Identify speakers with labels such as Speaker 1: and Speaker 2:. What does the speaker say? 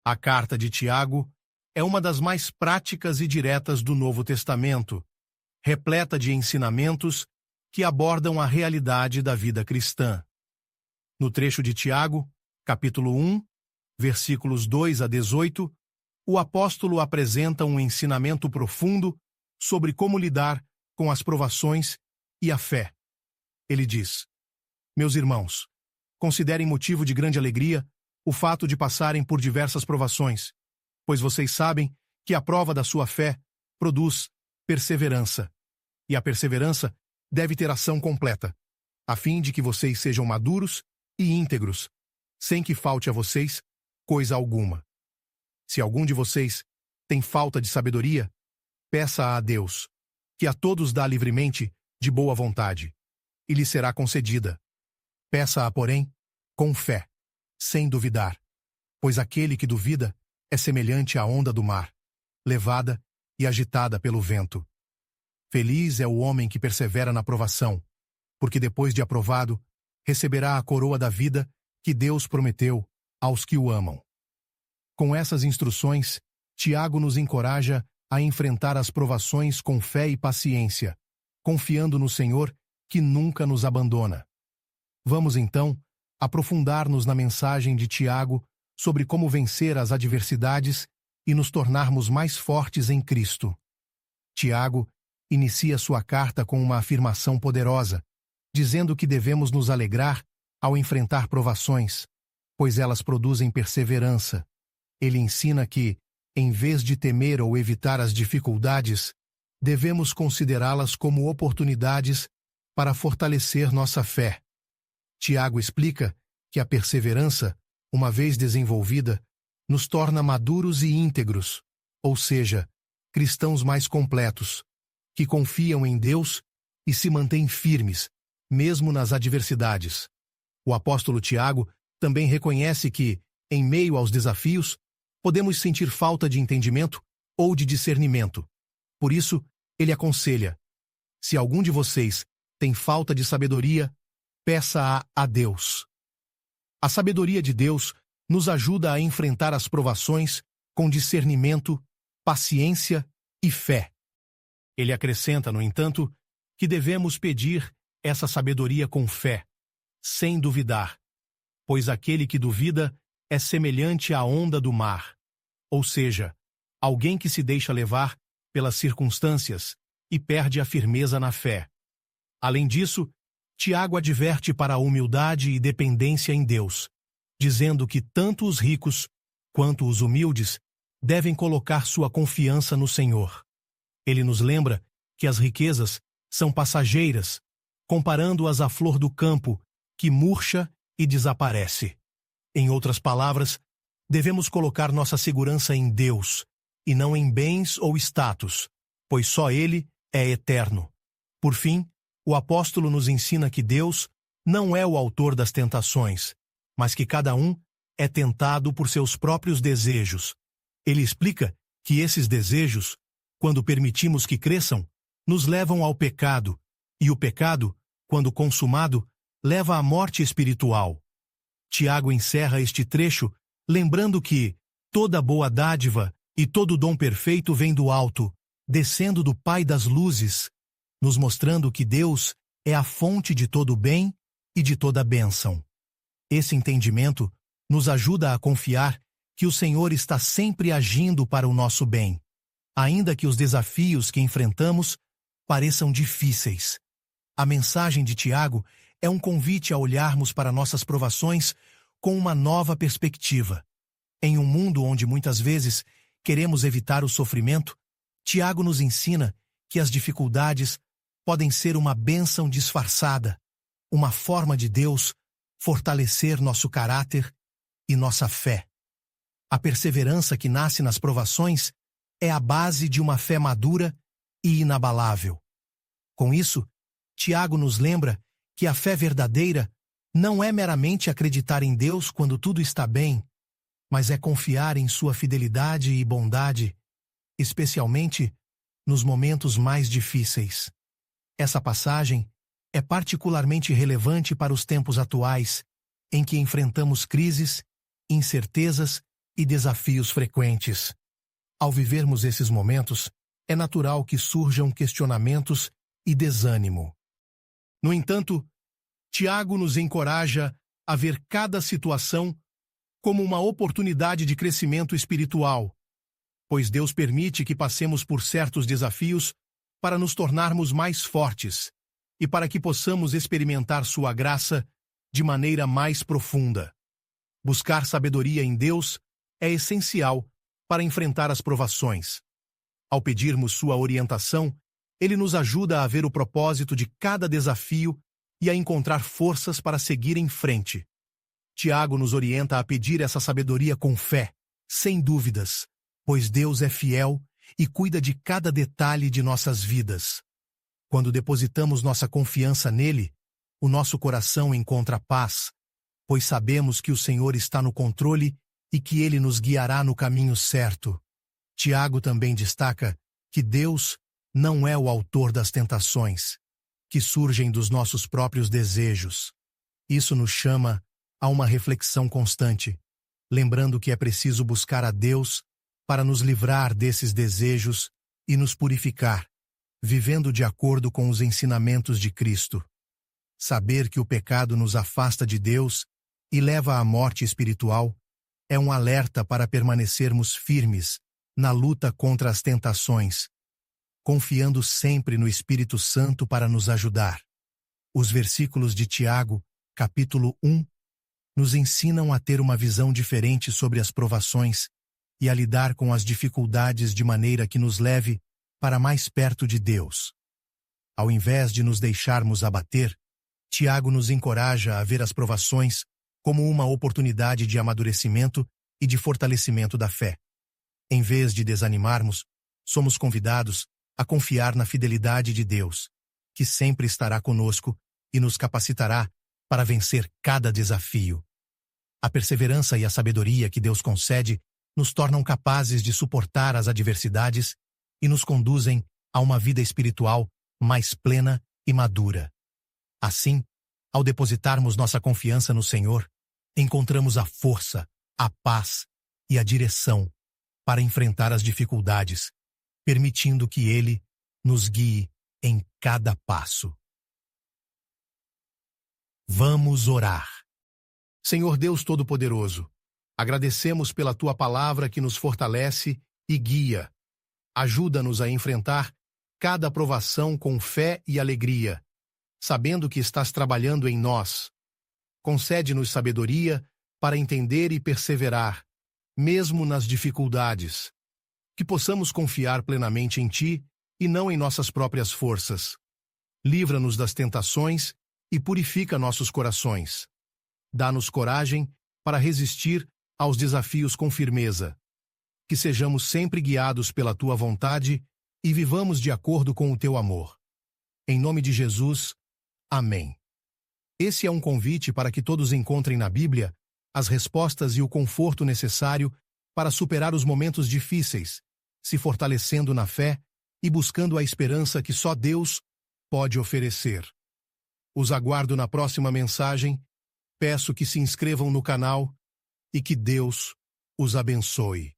Speaker 1: A carta de Tiago é uma das mais práticas e diretas do Novo Testamento, repleta de ensinamentos que abordam a realidade da vida cristã. No trecho de Tiago, capítulo 1, versículos 2 a 18, o apóstolo apresenta um ensinamento profundo sobre como lidar com as provações e a fé. Ele diz: Meus irmãos, considerem motivo de grande alegria o fato de passarem por diversas provações, pois vocês sabem que a prova da sua fé produz perseverança. E a perseverança deve ter ação completa, a fim de que vocês sejam maduros e íntegros, sem que falte a vocês coisa alguma. Se algum de vocês tem falta de sabedoria, peça a Deus, que a todos dá livremente, de boa vontade, e lhe será concedida. Peça-a, porém, com fé, sem duvidar, pois aquele que duvida é semelhante à onda do mar, levada e agitada pelo vento. Feliz é o homem que persevera na provação, porque depois de aprovado, receberá a coroa da vida que Deus prometeu aos que o amam. Com essas instruções, Tiago nos encoraja a enfrentar as provações com fé e paciência, confiando no Senhor que nunca nos abandona. Vamos, então, aprofundar-nos na mensagem de Tiago sobre como vencer as adversidades e nos tornarmos mais fortes em Cristo. Tiago inicia sua carta com uma afirmação poderosa, dizendo que devemos nos alegrar ao enfrentar provações, pois elas produzem perseverança. Ele ensina que, em vez de temer ou evitar as dificuldades, devemos considerá-las como oportunidades para fortalecer nossa fé. Tiago explica que a perseverança, uma vez desenvolvida, nos torna maduros e íntegros, ou seja, cristãos mais completos, que confiam em Deus e se mantêm firmes, mesmo nas adversidades. O apóstolo Tiago também reconhece que, em meio aos desafios, podemos sentir falta de entendimento ou de discernimento. Por isso, ele aconselha: se algum de vocês tem falta de sabedoria, peça-a a Deus. A sabedoria de Deus nos ajuda a enfrentar as provações com discernimento, paciência e fé. Ele acrescenta, no entanto, que devemos pedir essa sabedoria com fé, sem duvidar, pois aquele que duvida é semelhante à onda do mar, ou seja, alguém que se deixa levar pelas circunstâncias e perde a firmeza na fé. Além disso, Tiago adverte para a humildade e dependência em Deus, dizendo que tanto os ricos quanto os humildes devem colocar sua confiança no Senhor. Ele nos lembra que as riquezas são passageiras, comparando-as à flor do campo, que murcha e desaparece. Em outras palavras, devemos colocar nossa segurança em Deus, e não em bens ou status, pois só Ele é eterno. Por fim, o apóstolo nos ensina que Deus não é o autor das tentações, mas que cada um é tentado por seus próprios desejos. Ele explica que esses desejos, quando permitimos que cresçam, nos levam ao pecado, e o pecado, quando consumado, leva à morte espiritual. Tiago encerra este trecho lembrando que toda boa dádiva e todo dom perfeito vem do alto, descendo do Pai das luzes, nos mostrando que Deus é a fonte de todo bem e de toda bênção. Esse entendimento nos ajuda a confiar que o Senhor está sempre agindo para o nosso bem, ainda que os desafios que enfrentamos pareçam difíceis. A mensagem de Tiago é um convite a olharmos para nossas provações com uma nova perspectiva. Em um mundo onde muitas vezes queremos evitar o sofrimento, Tiago nos ensina que as dificuldades podem ser uma bênção disfarçada, uma forma de Deus fortalecer nosso caráter e nossa fé. A perseverança que nasce nas provações é a base de uma fé madura e inabalável. Com isso, Tiago nos lembra que a fé verdadeira não é meramente acreditar em Deus quando tudo está bem, mas é confiar em sua fidelidade e bondade, especialmente nos momentos mais difíceis. Essa passagem é particularmente relevante para os tempos atuais, em que enfrentamos crises, incertezas e desafios frequentes. Ao vivermos esses momentos, é natural que surjam questionamentos e desânimo. No entanto, Tiago nos encoraja a ver cada situação como uma oportunidade de crescimento espiritual, pois Deus permite que passemos por certos desafios para nos tornarmos mais fortes e para que possamos experimentar sua graça de maneira mais profunda. Buscar sabedoria em Deus é essencial para enfrentar as provações. Ao pedirmos sua orientação, ele nos ajuda a ver o propósito de cada desafio e a encontrar forças para seguir em frente. Tiago nos orienta a pedir essa sabedoria com fé, sem dúvidas, pois Deus é fiel e cuida de cada detalhe de nossas vidas. Quando depositamos nossa confiança nele, o nosso coração encontra paz, pois sabemos que o Senhor está no controle e que ele nos guiará no caminho certo. Tiago também destaca que Deus não é o autor das tentações, que surgem dos nossos próprios desejos. Isso nos chama a uma reflexão constante, lembrando que é preciso buscar a Deus para nos livrar desses desejos e nos purificar, vivendo de acordo com os ensinamentos de Cristo. Saber que o pecado nos afasta de Deus e leva à morte espiritual é um alerta para permanecermos firmes na luta contra as tentações, confiando sempre no Espírito Santo para nos ajudar. Os versículos de Tiago, capítulo 1, nos ensinam a ter uma visão diferente sobre as provações e a lidar com as dificuldades de maneira que nos leve para mais perto de Deus. Ao invés de nos deixarmos abater, Tiago nos encoraja a ver as provações como uma oportunidade de amadurecimento e de fortalecimento da fé. Em vez de desanimarmos, somos convidados a confiar na fidelidade de Deus, que sempre estará conosco e nos capacitará para vencer cada desafio. A perseverança e a sabedoria que Deus concede nos tornam capazes de suportar as adversidades e nos conduzem a uma vida espiritual mais plena e madura. Assim, ao depositarmos nossa confiança no Senhor, encontramos a força, a paz e a direção para enfrentar as dificuldades, permitindo que Ele nos guie em cada passo. Vamos orar. Senhor Deus Todo-Poderoso, agradecemos pela Tua palavra que nos fortalece e guia. Ajuda-nos a enfrentar cada provação com fé e alegria, sabendo que estás trabalhando em nós. Concede-nos sabedoria para entender e perseverar, mesmo nas dificuldades. Que possamos confiar plenamente em Ti e não em nossas próprias forças. Livra-nos das tentações e purifica nossos corações. Dá-nos coragem para resistir aos desafios com firmeza. Que sejamos sempre guiados pela Tua vontade e vivamos de acordo com o Teu amor. Em nome de Jesus, amém. Esse é um convite para que todos encontrem na Bíblia as respostas e o conforto necessário para superar os momentos difíceis, se fortalecendo na fé e buscando a esperança que só Deus pode oferecer. Os aguardo na próxima mensagem, peço que se inscrevam no canal e que Deus os abençoe.